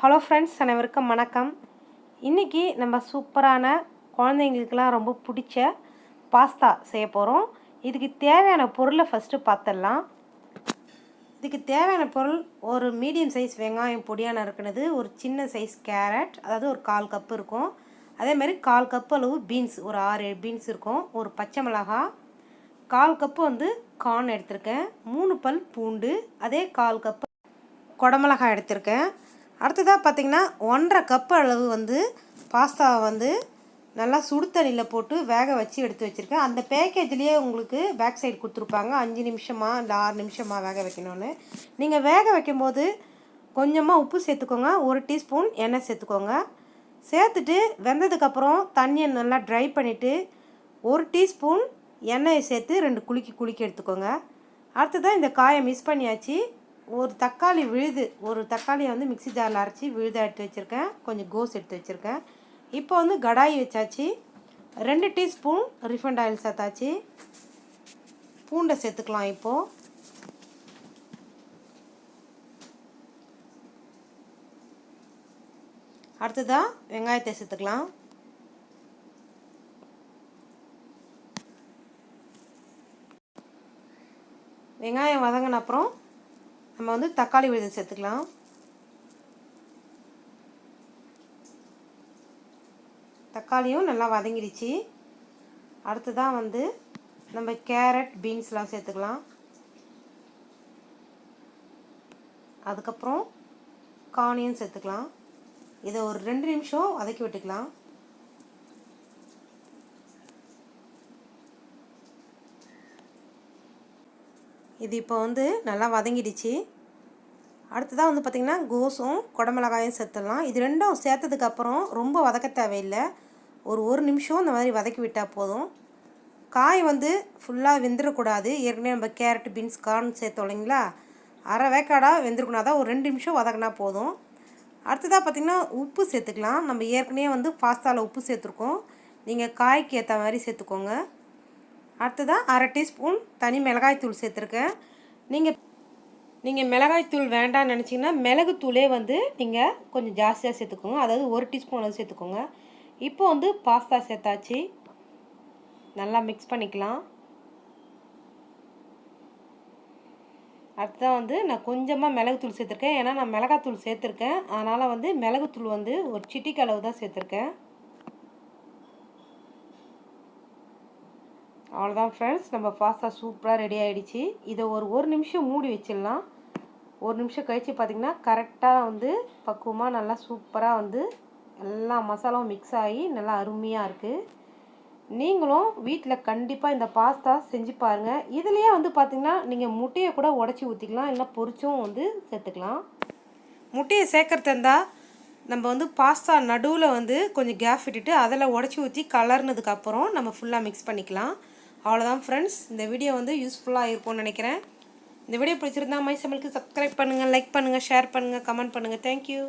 Hello friends, அனைவருக்கும் வணக்கம். இன்றைக்கி நம்ம சூப்பரான குழந்தைங்களுக்கெல்லாம் ரொம்ப பிடிச்ச பாஸ்தா செய்ய போகிறோம். இதுக்கு தேவையான பொருளை ஃபஸ்ட்டு பார்த்துடலாம். இதுக்கு தேவையான பொருள் ஒரு மீடியம் சைஸ் வெங்காயம் பொடியாக நறுக்குனது, ஒரு சின்ன சைஸ் கேரட், அதாவது ஒரு 1/4 கப்பு இருக்கும். அதேமாதிரி 1/4 கப்பு அளவு பீன்ஸ், ஒரு 6-7 பீன்ஸ் இருக்கும். ஒரு பச்சை மிளகாய், 1/4 கப்பு கார்ன் எடுத்திருக்கேன். 3 பல் பூண்டு, அதே 1/4 கப்பு குடமிளகாய் எடுத்திருக்கேன். அடுத்ததாக பார்த்திங்கன்னா 1/2 கப்பு அளவு பாஸ்தாவை நல்லா சுடு தண்ணியில் போட்டு வேக வச்சு எடுத்து வச்சுருக்கேன். அந்த பேக்கேஜ்லேயே உங்களுக்கு பேக் சைடு கொடுத்துருப்பாங்க 5 நிமிஷமா இல்லை 6 நிமிஷமாக வேக வைக்கணும்னு. நீங்கள் வேக வைக்கும்போது கொஞ்சமாக உப்பு சேர்த்துக்கோங்க, 1 டீஸ்பூன் எண்ணெய் சேர்த்துக்கோங்க. சேர்த்துட்டு வெந்ததுக்கப்புறம் தண்ணியை நல்லா ட்ரை பண்ணிவிட்டு 1 டீஸ்பூன் எண்ணெயை சேர்த்து 2 குலுக்கி எடுத்துக்கோங்க. அடுத்ததாக இந்த காயை மிக்ஸ் பண்ணியாச்சு. ஒரு தக்காளி விழுது, ஒரு தக்காளியை மிக்ஸி ஜாரில் அரைச்சி விழுதாக எடுத்து வச்சுருக்கேன். கொஞ்சம் கோஸ் எடுத்து வச்சுருக்கேன். இப்போ கடாயி வச்சாச்சு. 2 டீஸ்பூன் ரிஃபைண்ட் ஆயில் சேர்த்தாச்சு. பூண்டை சேர்த்துக்கலாம். இப்போது அடுத்ததாக வெங்காயத்தை சேர்த்துக்கலாம். வெங்காயம் வதங்கின அப்புறம் நம்ம தக்காளி விழுது சேர்த்துக்கலாம். தக்காளியும் நல்லா வதங்கிடுச்சு. அடுத்ததான் நம்ம கேரட் பீன்ஸ்லாம் சேர்த்துக்கலாம். அதுக்கப்புறம் கார்னையும் சேர்த்துக்கலாம். இதை ஒரு 2 நிமிஷம் வதக்கி விட்டுக்கலாம். இது இப்போ நல்லா வதங்கிடுச்சு. அடுத்ததாக பார்த்திங்கன்னா கோஸும் குடமிளகாயும் சேர்த்துடலாம். இது ரெண்டும் சேர்த்ததுக்கப்புறம் ரொம்ப வதக்க தேவையில்லை. ஒரு நிமிஷம் இந்த மாதிரி வதக்கி விட்டால் போதும். காய் ஃபுல்லாக வெந்துடக்கூடாது. ஏற்கனவே நம்ம கேரட் பீன்ஸ் கார்ன் சேர்த்தோம் இல்லைங்களா, அரை வேக்காடாக வெந்துருக்கணும். அதான் ஒரு 2 நிமிஷம் வதக்கினா போதும். அடுத்ததாக பார்த்திங்கன்னா உப்பு சேர்த்துக்கலாம். நம்ம ஏற்கனவே பாஸ்தாவில் உப்பு சேர்த்துருக்கோம். நீங்கள் காய்க்கு ஏற்ற மாதிரி சேர்த்துக்கோங்க. அடுத்ததாக 1/2 டீஸ்பூன் தனி மிளகாய்த்தூள் சேர்த்துருக்கேன். நீங்கள் மிளகாய்த்தூள் வேண்டாம்னு நினச்சிங்கன்னா மிளகுத்தூளே நீங்கள் கொஞ்சம் ஜாஸ்தியாக சேர்த்துக்கோங்க. அதாவது 1 டீஸ்பூன் அளவு சேர்த்துக்கோங்க. இப்போ பாஸ்தா சேர்த்தாச்சு. நல்லா மிக்ஸ் பண்ணிக்கலாம். அடுத்ததாக நான் கொஞ்சமாக மிளகுத்தூள் சேர்த்துருக்கேன். ஏன்னா நான் மிளகாத்தூள் சேர்த்துருக்கேன். அதனால் மிளகுத்தூள் ஒரு சிட்டிக்கு அளவு தான் சேர்த்துருக்கேன். அவ்வளோதான் ஃப்ரெண்ட்ஸ், நம்ம பாஸ்தா சூப்பராக ரெடி ஆகிடுச்சு. இதை ஒரு நிமிஷம் மூடி வச்சிடலாம். 1 நிமிஷம் கழித்து பார்த்திங்கன்னா கரெக்டாக பக்குவமாக நல்லா சூப்பராக எல்லா மசாலாவும் மிக்ஸ் ஆகி நல்லா அருமையாக இருக்குது. நீங்களும் வீட்டில் கண்டிப்பாக இந்த பாஸ்தா செஞ்சு பாருங்கள். இதுலேயே பார்த்திங்கன்னா நீங்கள் முட்டையை கூட உடச்சி ஊற்றிக்கலாம், இல்லை பொரிச்சும் சேர்த்துக்கலாம். முட்டையை சேர்க்குறது இருந்தால் நம்ம பாஸ்தா நடுவில் கொஞ்சம் கேப் விட்டுட்டு அதில் உடச்சி ஊற்றி கலர்னதுக்கப்புறம் நம்ம ஃபுல்லாக மிக்ஸ் பண்ணிக்கலாம். அவ்வளோதான் ஃப்ரெண்ட்ஸ், இந்த வீடியோ யூஸ்ஃபுல்லாக இருக்கும்னு நினைக்கிறேன். இந்த வீடியோ பிடிச்சிருந்தா மை சமையலுக்கு சப்ஸ்கிரைப் பண்ணுங்கள், லைக் பண்ணுங்கள், ஷேர் பண்ணுங்கள், கமெண்ட் பண்ணுங்கள். தேங்க்யூ.